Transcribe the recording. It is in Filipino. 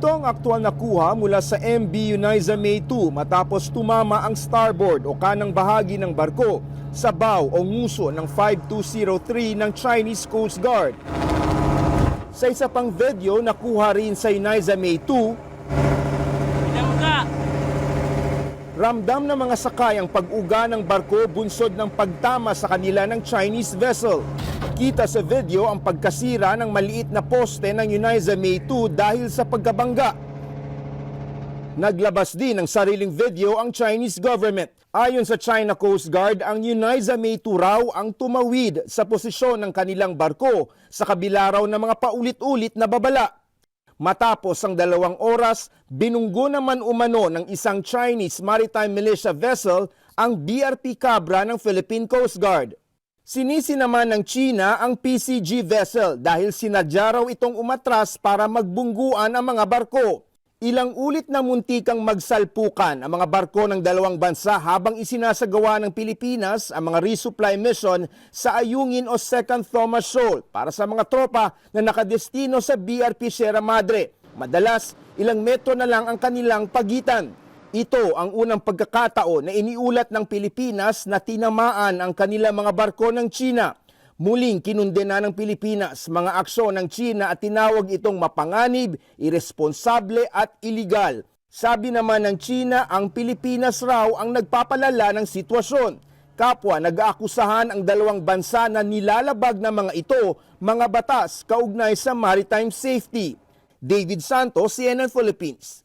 Ito ang aktual na kuha mula sa MV Uniza May 2 matapos tumama ang starboard o kanang bahagi ng barko sa bow o nguso ng 5203 ng Chinese Coast Guard. Sa isa pang video na kuha rin sa Uniza May 2, ramdam ng mga sakay ang pag-uga ng barko bunsod ng pagtama sa kanila ng Chinese vessel. Kita sa video ang pagkasira ng maliit na poste ng Uniza May 2 dahil sa pagkabangga. Naglabas din ng sariling video ang Chinese government. Ayon sa China Coast Guard, ang Uniza May 2 raw ang tumawid sa posisyon ng kanilang barko sa kabila raw ng mga paulit-ulit na babala. Matapos ang 2 oras, binunggo naman umano ng isang Chinese maritime militia vessel ang BRP Cabra ng Philippine Coast Guard. Sinisi naman ng China ang PCG vessel dahil sinadya raw itong umatras para magbungguan ang mga barko. Ilang ulit na muntikang magsalpukan ang mga barko ng dalawang bansa habang isinasagawa ng Pilipinas ang mga resupply mission sa Ayungin o Second Thomas Shoal para sa mga tropa na nakadestino sa BRP Sierra Madre. Madalas, ilang metro na lang ang kanilang pagitan. Ito ang unang pagkakataon na iniulat ng Pilipinas na tinamaan ang kanilang mga barko ng China. Muling kinundena ng Pilipinas mga aksyon ng China at tinawag itong mapanganib, iresponsable at iligal. Sabi naman ng China, ang Pilipinas raw ang nagpapalala ng sitwasyon. Kapwa nag-aakusahan ang dalawang bansa na nilalabag ng mga ito mga batas kaugnay sa maritime safety. David Santos, CNN Philippines.